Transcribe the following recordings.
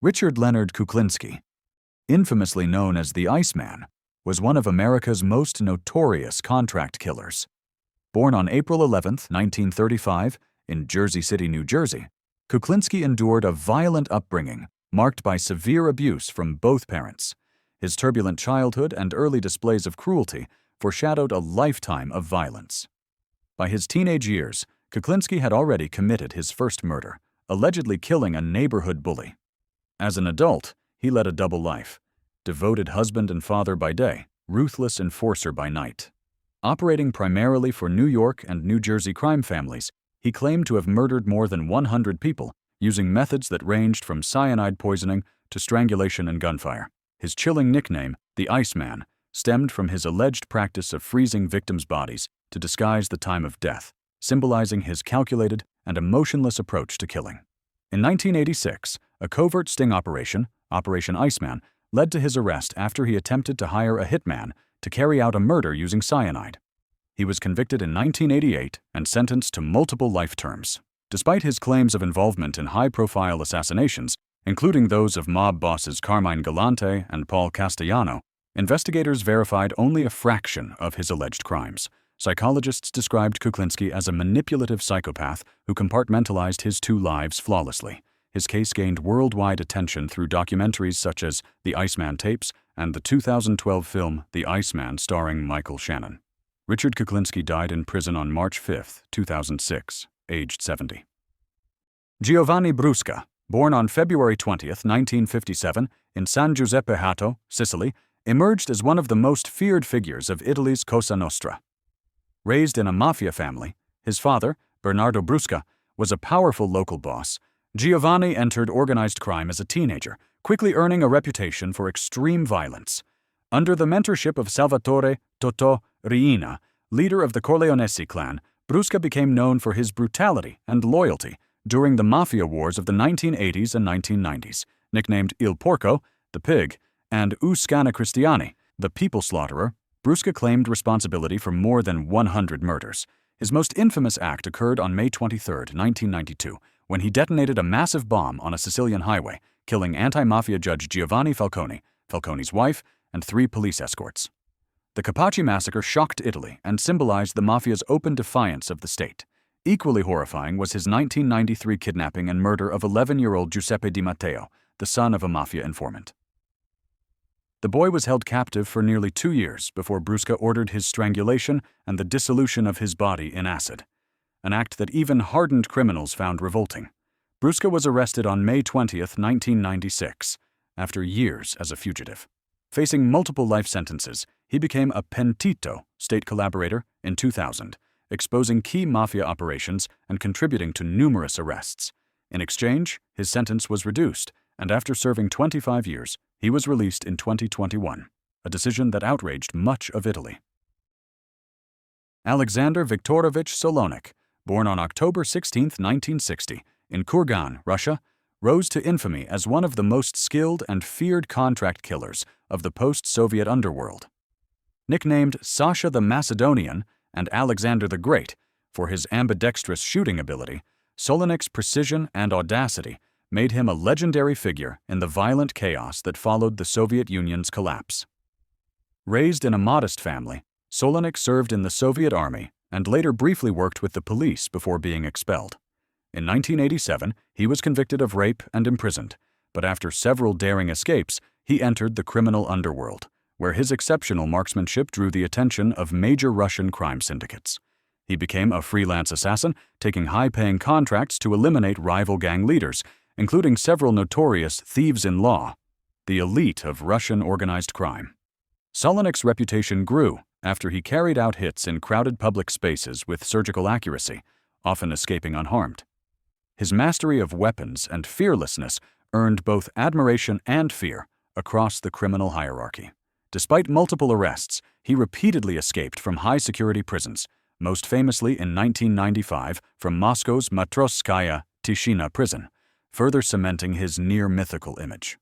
Richard Leonard Kuklinski, infamously known as the Iceman, was one of America's most notorious contract killers. Born on April 11, 1935, in Jersey City, New Jersey, Kuklinski endured a violent upbringing marked by severe abuse from both parents. His turbulent childhood and early displays of cruelty foreshadowed a lifetime of violence. By his teenage years, Kuklinski had already committed his first murder, allegedly killing a neighborhood bully. As an adult, he led a double life: devoted husband and father by day, ruthless enforcer by night. Operating primarily for New York and New Jersey crime families, he claimed to have murdered more than 100 people using methods that ranged from cyanide poisoning to strangulation and gunfire. His chilling nickname, the Iceman, stemmed from his alleged practice of freezing victims' bodies to disguise the time of death, symbolizing his calculated and emotionless approach to killing. In 1986, a covert sting operation, Operation Iceman, led to his arrest after he attempted to hire a hitman to carry out a murder using cyanide. He was convicted in 1988 and sentenced to multiple life terms. Despite his claims of involvement in high-profile assassinations, including those of mob bosses Carmine Galante and Paul Castellano, investigators verified only a fraction of his alleged crimes. Psychologists described Kuklinski as a manipulative psychopath who compartmentalized his two lives flawlessly. His case gained worldwide attention through documentaries such as The Iceman Tapes and the 2012 film The Iceman starring Michael Shannon. Richard Kuklinski died in prison on March 5, 2006, aged 70. Giovanni Brusca, born on February 20, 1957, in San Giuseppe Hato, Sicily, emerged as one of the most feared figures of Italy's Cosa Nostra. Raised in a Mafia family, his father, Bernardo Brusca, was a powerful local boss. Giovanni entered organized crime as a teenager, quickly earning a reputation for extreme violence. Under the mentorship of Salvatore Totò Riina, leader of the Corleonesi clan, Brusca became known for his brutality and loyalty during the Mafia wars of the 1980s and 1990s. Nicknamed Il Porco, the pig, and Uscana Cristiani, the people slaughterer, Brusca claimed responsibility for more than 100 murders. His most infamous act occurred on May 23, 1992, when he detonated a massive bomb on a Sicilian highway, killing anti-mafia judge Giovanni Falcone, Falcone's wife, and 3 police escorts. The Capaci massacre shocked Italy and symbolized the Mafia's open defiance of the state. Equally horrifying was his 1993 kidnapping and murder of 11-year-old Giuseppe Di Matteo, the son of a Mafia informant. The boy was held captive for nearly 2 years before Brusca ordered his strangulation and the dissolution of his body in acid, an act that even hardened criminals found revolting. Brusca was arrested on May 20, 1996, after years as a fugitive. Facing multiple life sentences, he became a pentito state collaborator in 2000, exposing key Mafia operations and contributing to numerous arrests. In exchange, his sentence was reduced, and after serving 25 years, he was released in 2021, a decision that outraged much of Italy. Alexander Viktorovich Solonik, born on October 16, 1960, in Kurgan, Russia, rose to infamy as one of the most skilled and feared contract killers of the post-Soviet underworld. Nicknamed Sasha the Macedonian and Alexander the Great for his ambidextrous shooting ability, Solonik's precision and audacity made him a legendary figure in the violent chaos that followed the Soviet Union's collapse. Raised in a modest family, Solonik served in the Soviet Army and later briefly worked with the police before being expelled. In 1987, he was convicted of rape and imprisoned, but after several daring escapes, he entered the criminal underworld, where his exceptional marksmanship drew the attention of major Russian crime syndicates. He became a freelance assassin, taking high-paying contracts to eliminate rival gang leaders, including several notorious thieves-in-law, the elite of Russian organized crime. Solonik's reputation grew after he carried out hits in crowded public spaces with surgical accuracy, often escaping unharmed. His mastery of weapons and fearlessness earned both admiration and fear across the criminal hierarchy. Despite multiple arrests, he repeatedly escaped from high-security prisons, most famously in 1995 from Moscow's Matrosskaya Tishina prison, further cementing his near-mythical image.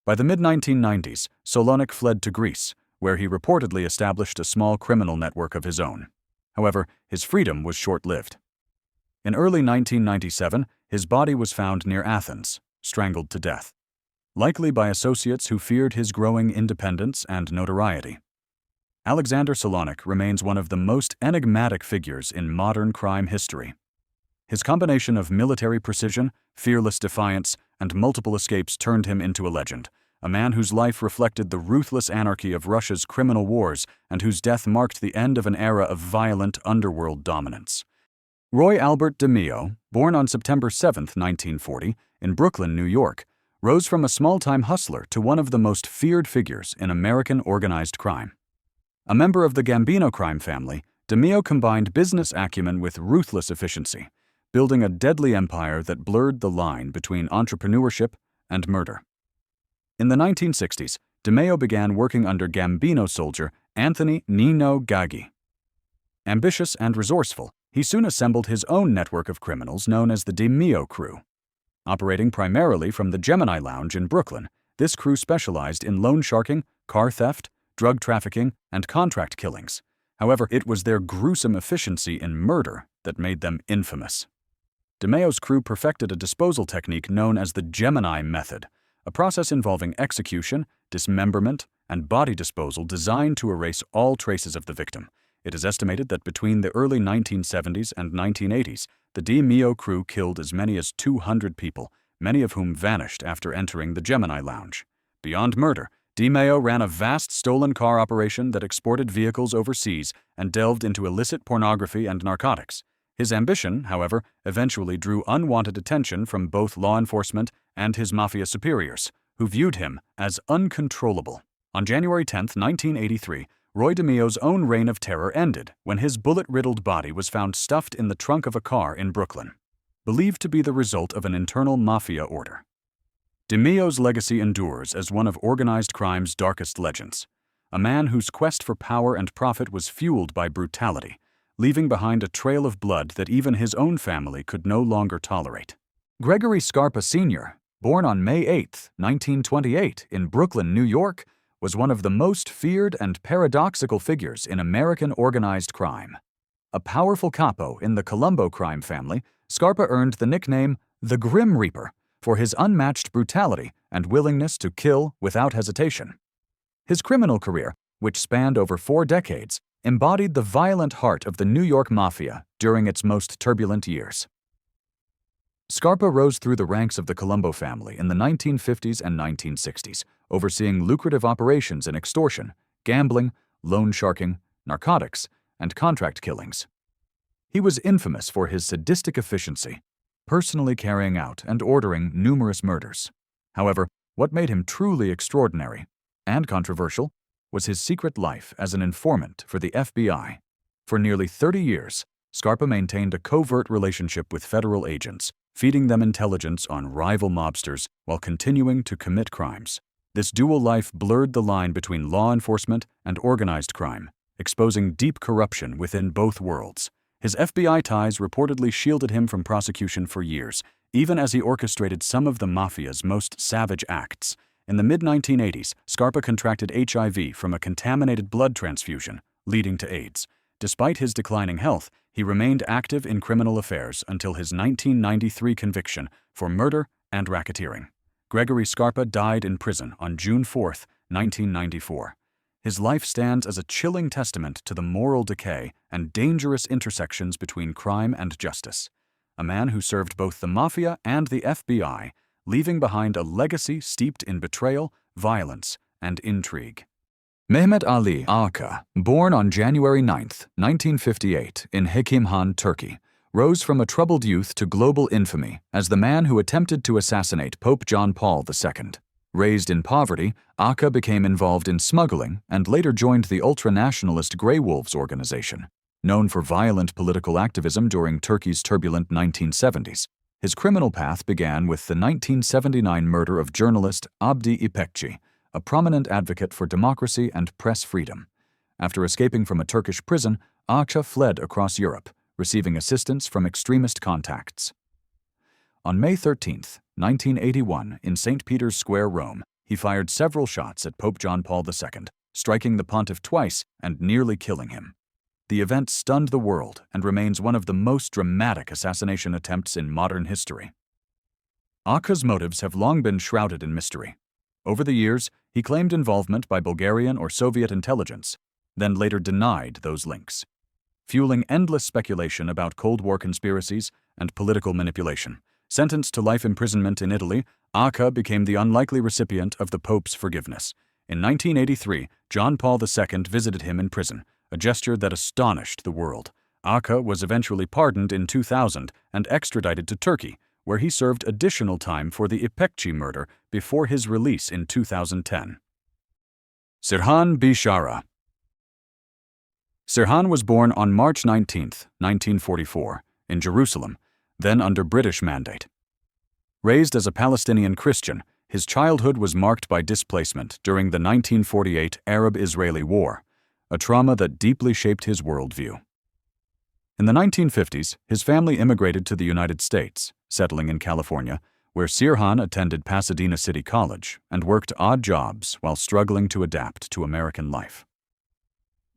By the mid-1990s, Solonik fled to Greece, where he reportedly established a small criminal network of his own. However, his freedom was short-lived. In early 1997, his body was found near Athens, strangled to death, likely by associates who feared his growing independence and notoriety. Alexander Solonik remains one of the most enigmatic figures in modern crime history. His combination of military precision, fearless defiance, and multiple escapes turned him into a legend, a man whose life reflected the ruthless anarchy of Russia's criminal wars and whose death marked the end of an era of violent underworld dominance. Roy Albert DeMeo, born on September 7, 1940, in Brooklyn, New York, rose from a small-time hustler to one of the most feared figures in American organized crime. A member of the Gambino crime family, DeMeo combined business acumen with ruthless efficiency, building a deadly empire that blurred the line between entrepreneurship and murder. In the 1960s, DeMeo began working under Gambino soldier Anthony Nino Gaggi. Ambitious and resourceful, he soon assembled his own network of criminals known as the DeMeo crew. Operating primarily from the Gemini Lounge in Brooklyn, this crew specialized in loan sharking, car theft, drug trafficking, and contract killings. However, it was their gruesome efficiency in murder that made them infamous. DeMeo's crew perfected a disposal technique known as the Gemini method, a process involving execution, dismemberment, and body disposal designed to erase all traces of the victim. It is estimated that between the early 1970s and 1980s, the DeMeo crew killed as many as 200 people, many of whom vanished after entering the Gemini Lounge. Beyond murder, DeMeo ran a vast stolen car operation that exported vehicles overseas and delved into illicit pornography and narcotics. His ambition, however, eventually drew unwanted attention from both law enforcement and his Mafia superiors, who viewed him as uncontrollable. On January 10, 1983, Roy DeMeo's own reign of terror ended when his bullet-riddled body was found stuffed in the trunk of a car in Brooklyn, believed to be the result of an internal Mafia order. DeMeo's legacy endures as one of organized crime's darkest legends, a man whose quest for power and profit was fueled by brutality, leaving behind a trail of blood that even his own family could no longer tolerate. Gregory Scarpa Sr., born on May 8, 1928, in Brooklyn, New York, was one of the most feared and paradoxical figures in American organized crime. A powerful capo in the Colombo crime family, Scarpa earned the nickname the Grim Reaper for his unmatched brutality and willingness to kill without hesitation. His criminal career, which spanned over 4 decades, embodied the violent heart of the New York Mafia during its most turbulent years. Scarpa rose through the ranks of the Colombo family in the 1950s and 1960s, overseeing lucrative operations in extortion, gambling, loan sharking, narcotics, and contract killings. He was infamous for his sadistic efficiency, personally carrying out and ordering numerous murders. However, what made him truly extraordinary and controversial was his secret life as an informant for the FBI. For nearly 30 years, Scarpa maintained a covert relationship with federal agents, feeding them intelligence on rival mobsters while continuing to commit crimes. This dual life blurred the line between law enforcement and organized crime, exposing deep corruption within both worlds. His FBI ties reportedly shielded him from prosecution for years, even as he orchestrated some of the Mafia's most savage acts. In the mid-1980s, Scarpa contracted HIV from a contaminated blood transfusion, leading to AIDS. Despite his declining health, he remained active in criminal affairs until his 1993 conviction for murder and racketeering. Gregory Scarpa died in prison on June 4, 1994. His life stands as a chilling testament to the moral decay and dangerous intersections between crime and justice. A man who served both the Mafia and the FBI, leaving behind a legacy steeped in betrayal, violence, and intrigue. Mehmet Ali Aka, born on January 9, 1958, in Hekimhan, Turkey, rose from a troubled youth to global infamy as the man who attempted to assassinate Pope John Paul II. Raised in poverty, Aka became involved in smuggling and later joined the ultra-nationalist Grey Wolves organization, known for violent political activism during Turkey's turbulent 1970s. His criminal path began with the 1979 murder of journalist Abdi İpekçi, a prominent advocate for democracy and press freedom. After escaping from a Turkish prison, Aka fled across Europe, receiving assistance from extremist contacts. On May 13, 1981, in St. Peter's Square, Rome, he fired several shots at Pope John Paul II, striking the pontiff twice and nearly killing him. The event stunned the world and remains one of the most dramatic assassination attempts in modern history. Aka's motives have long been shrouded in mystery. Over the years, he claimed involvement by Bulgarian or Soviet intelligence, then later denied those links, fueling endless speculation about Cold War conspiracies and political manipulation. Sentenced to life imprisonment in Italy, Aka became the unlikely recipient of the Pope's forgiveness. In 1983, John Paul II visited him in prison, a gesture that astonished the world. Aka was eventually pardoned in 2000 and extradited to Turkey, where he served additional time for the İpekçi murder before his release in 2010. Sirhan Bishara. Sirhan was born on March 19, 1944, in Jerusalem, then under British mandate. Raised as a Palestinian Christian, his childhood was marked by displacement during the 1948 Arab-Israeli War, a trauma that deeply shaped his worldview. In the 1950s, his family immigrated to the United States, settling in California, where Sirhan attended Pasadena City College and worked odd jobs while struggling to adapt to American life.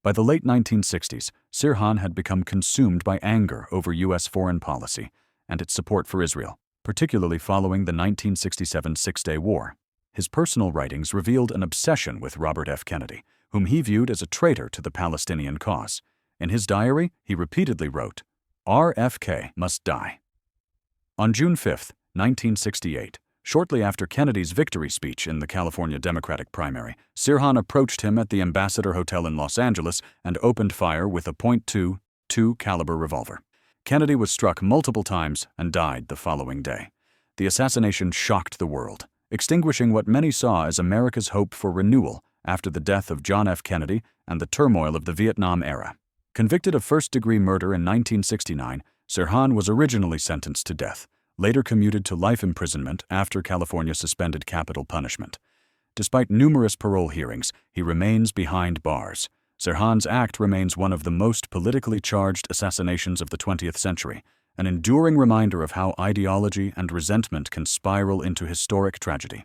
By the late 1960s, Sirhan had become consumed by anger over U.S. foreign policy and its support for Israel, particularly following the 1967 Six-Day War. His personal writings revealed an obsession with Robert F. Kennedy, whom he viewed as a traitor to the Palestinian cause. In his diary, he repeatedly wrote, "RFK must die." On June 5, 1968, shortly after Kennedy's victory speech in the California Democratic primary, Sirhan approached him at the Ambassador Hotel in Los Angeles and opened fire with a .22 caliber revolver. Kennedy was struck multiple times and died the following day. The assassination shocked the world, extinguishing what many saw as America's hope for renewal after the death of John F. Kennedy and the turmoil of the Vietnam era. Convicted of first-degree murder in 1969, Sirhan was originally sentenced to death, later commuted to life imprisonment after California suspended capital punishment. Despite numerous parole hearings, he remains behind bars. Sirhan's act remains one of the most politically charged assassinations of the 20th century, an enduring reminder of how ideology and resentment can spiral into historic tragedy.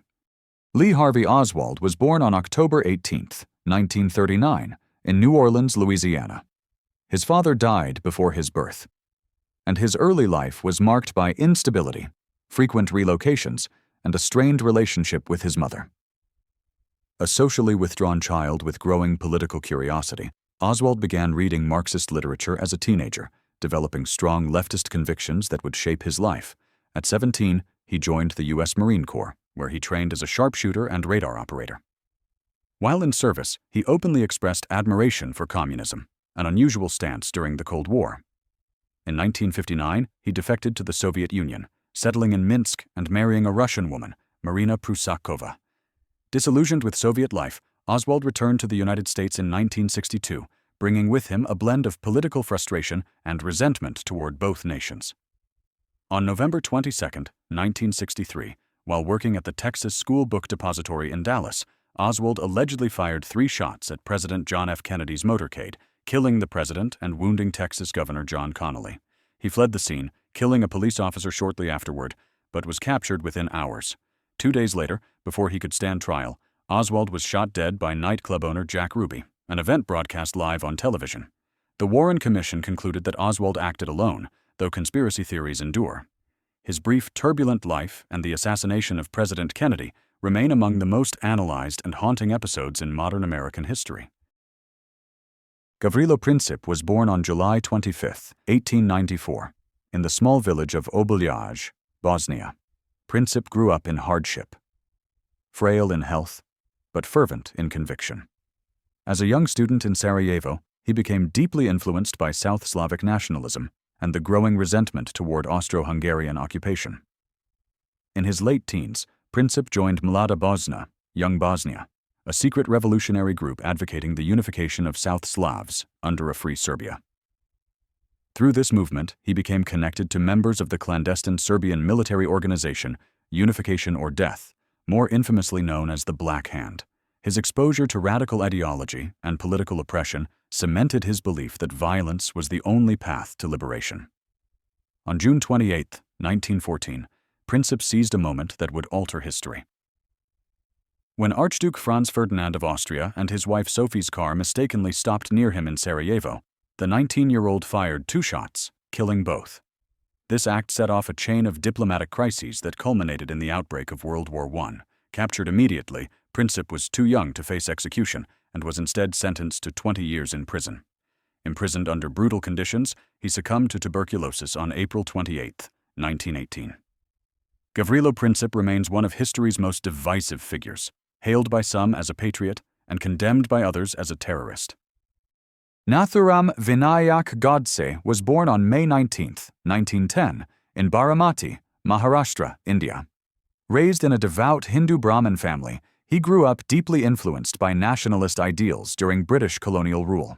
Lee Harvey Oswald was born on October 18, 1939, in New Orleans, Louisiana. His father died before his birth, and his early life was marked by instability, frequent relocations, and a strained relationship with his mother. A socially withdrawn child with growing political curiosity, Oswald began reading Marxist literature as a teenager, developing strong leftist convictions that would shape his life. At 17, he joined the U.S. Marine Corps, where he trained as a sharpshooter and radar operator. While in service, he openly expressed admiration for communism, an unusual stance during the Cold War. In 1959, he defected to the Soviet Union, settling in Minsk and marrying a Russian woman, Marina Prusakova. Disillusioned with Soviet life, Oswald returned to the United States in 1962, bringing with him a blend of political frustration and resentment toward both nations. On November 22, 1963, while working at the Texas School Book Depository in Dallas, Oswald allegedly fired 3 shots at President John F. Kennedy's motorcade, killing the president and wounding Texas Governor John Connally. He fled the scene, killing a police officer shortly afterward, but was captured within hours. 2 days later, before he could stand trial, Oswald was shot dead by nightclub owner Jack Ruby, an event broadcast live on television. The Warren Commission concluded that Oswald acted alone, though conspiracy theories endure. His brief, turbulent life and the assassination of President Kennedy remain among the most analyzed and haunting episodes in modern American history. Gavrilo Princip was born on July 25, 1894, in the small village of Obuljaj, Bosnia. Princip grew up in hardship, frail in health, but fervent in conviction. As a young student in Sarajevo, he became deeply influenced by South Slavic nationalism and the growing resentment toward Austro-Hungarian occupation. In his late teens, Princip joined Mlada Bosna, Young Bosnia, a secret revolutionary group advocating the unification of South Slavs under a free Serbia. Through this movement, he became connected to members of the clandestine Serbian military organization, Unification or Death, more infamously known as the Black Hand. His exposure to radical ideology and political oppression cemented his belief that violence was the only path to liberation. On June 28, 1914, Princip seized a moment that would alter history. When Archduke Franz Ferdinand of Austria and his wife Sophie's car mistakenly stopped near him in Sarajevo, the 19-year-old fired 2 shots, killing both. This act set off a chain of diplomatic crises that culminated in the outbreak of World War I. Captured immediately, Princip was too young to face execution and was instead sentenced to 20 years in prison. Imprisoned under brutal conditions, he succumbed to tuberculosis on April 28, 1918. Gavrilo Princip remains one of history's most divisive figures, hailed by some as a patriot and condemned by others as a terrorist. Nathuram Godse was born on May 19, 1910, in Baramati, Maharashtra, India. Raised in a devout Hindu Brahmin family, he grew up deeply influenced by nationalist ideals during British colonial rule.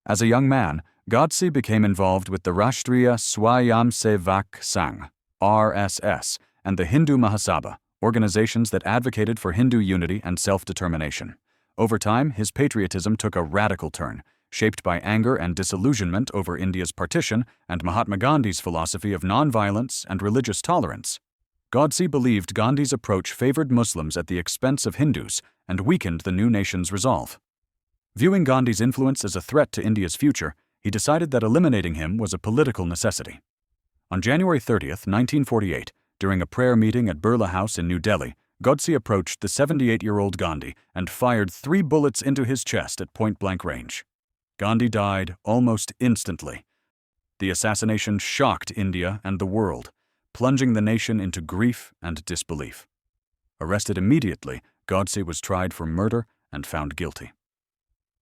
As a young man, Godse became involved with the Rashtriya Swayamsevak Sangh, RSS, and the Hindu Mahasabha, organizations that advocated for Hindu unity and self-determination. Over time, his patriotism took a radical turn, shaped by anger and disillusionment over India's partition and Mahatma Gandhi's philosophy of nonviolence and religious tolerance. Godse believed Gandhi's approach favored Muslims at the expense of Hindus and weakened the new nation's resolve. Viewing Gandhi's influence as a threat to India's future, he decided that eliminating him was a political necessity. On January 30, 1948, during a prayer meeting at Birla House in New Delhi, Godse approached the 78-year-old Gandhi and fired 3 bullets into his chest at point-blank range. Gandhi died almost instantly. The assassination shocked India and the world, plunging the nation into grief and disbelief. Arrested immediately, Godse was tried for murder and found guilty.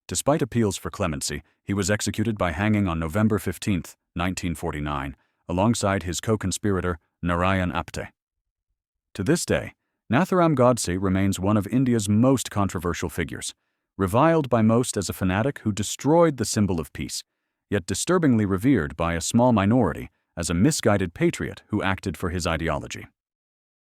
Despite appeals for clemency, he was executed by hanging on November 15, 1949, alongside his co-conspirator Narayan Apte. To this day, Nathuram Godse remains one of India's most controversial figures, reviled by most as a fanatic who destroyed the symbol of peace, yet disturbingly revered by a small minority as a misguided patriot who acted for his ideology.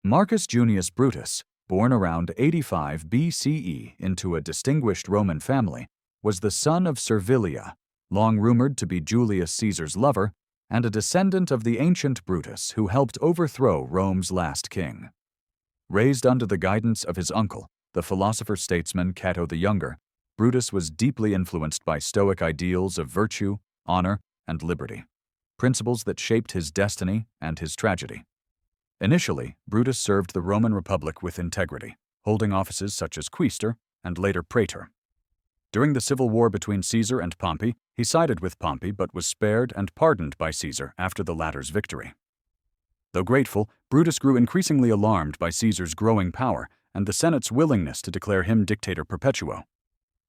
Marcus Junius Brutus, born around 85 BCE into a distinguished Roman family, was the son of Servilia, long rumored to be Julius Caesar's lover, and a descendant of the ancient Brutus who helped overthrow Rome's last king. Raised under the guidance of his uncle, the philosopher-statesman Cato the Younger, Brutus was deeply influenced by Stoic ideals of virtue, honor, and liberty, principles that shaped his destiny and his tragedy. Initially, Brutus served the Roman Republic with integrity, holding offices such as quaestor and later praetor. During the civil war between Caesar and Pompey, he sided with Pompey but was spared and pardoned by Caesar after the latter's victory. Though grateful, Brutus grew increasingly alarmed by Caesar's growing power and the Senate's willingness to declare him dictator perpetuo,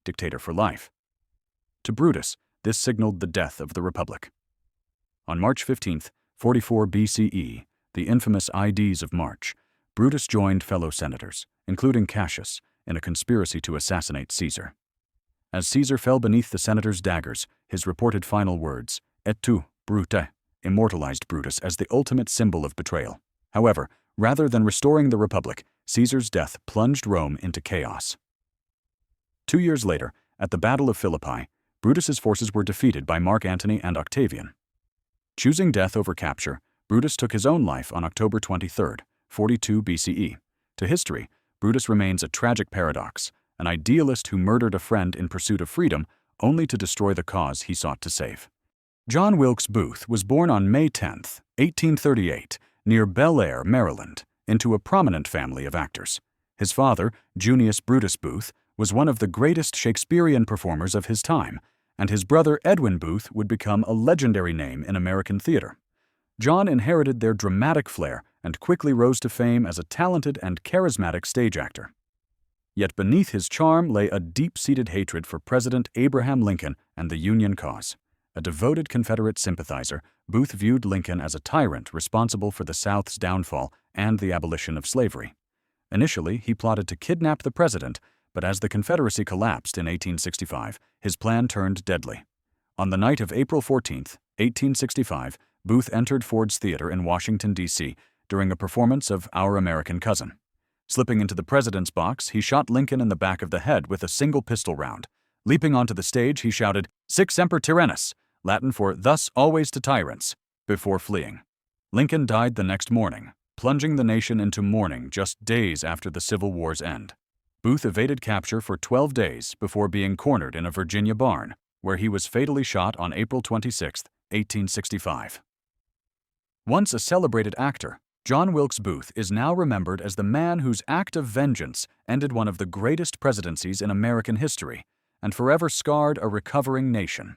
dictator for life. To Brutus, this signaled the death of the Republic. On March 15, 44 BCE, the infamous Ides of March, Brutus joined fellow senators, including Cassius, in a conspiracy to assassinate Caesar. As Caesar fell beneath the senators' daggers, his reported final words, "Et tu, Brute," immortalized Brutus as the ultimate symbol of betrayal. However, rather than restoring the Republic, Caesar's death plunged Rome into chaos. 2 years later, at the Battle of Philippi, Brutus's forces were defeated by Mark Antony and Octavian. Choosing death over capture, Brutus took his own life on October 23, 42 BCE. To history, Brutus remains a tragic paradox, an idealist who murdered a friend in pursuit of freedom only to destroy the cause he sought to save. John Wilkes Booth was born on May 10, 1838, near Bel Air, Maryland, into a prominent family of actors. His father, Junius Brutus Booth, was one of the greatest Shakespearean performers of his time, and his brother Edwin Booth would become a legendary name in American theater. John inherited their dramatic flair and quickly rose to fame as a talented and charismatic stage actor. Yet beneath his charm lay a deep-seated hatred for President Abraham Lincoln and the Union cause. A devoted Confederate sympathizer, Booth viewed Lincoln as a tyrant responsible for the South's downfall and the abolition of slavery. Initially, he plotted to kidnap the president, but as the Confederacy collapsed in 1865, his plan turned deadly. On the night of April 14, 1865, Booth entered Ford's Theater in Washington, D.C., during a performance of Our American Cousin. Slipping into the president's box, he shot Lincoln in the back of the head with a single pistol round. Leaping onto the stage, he shouted, "Sic semper tyrannis," Latin for "thus always to tyrants," before fleeing. Lincoln died the next morning, plunging the nation into mourning just days after the Civil War's end. Booth evaded capture for 12 days before being cornered in a Virginia barn, where he was fatally shot on April 26, 1865. Once a celebrated actor, John Wilkes Booth is now remembered as the man whose act of vengeance ended one of the greatest presidencies in American history and forever scarred a recovering nation.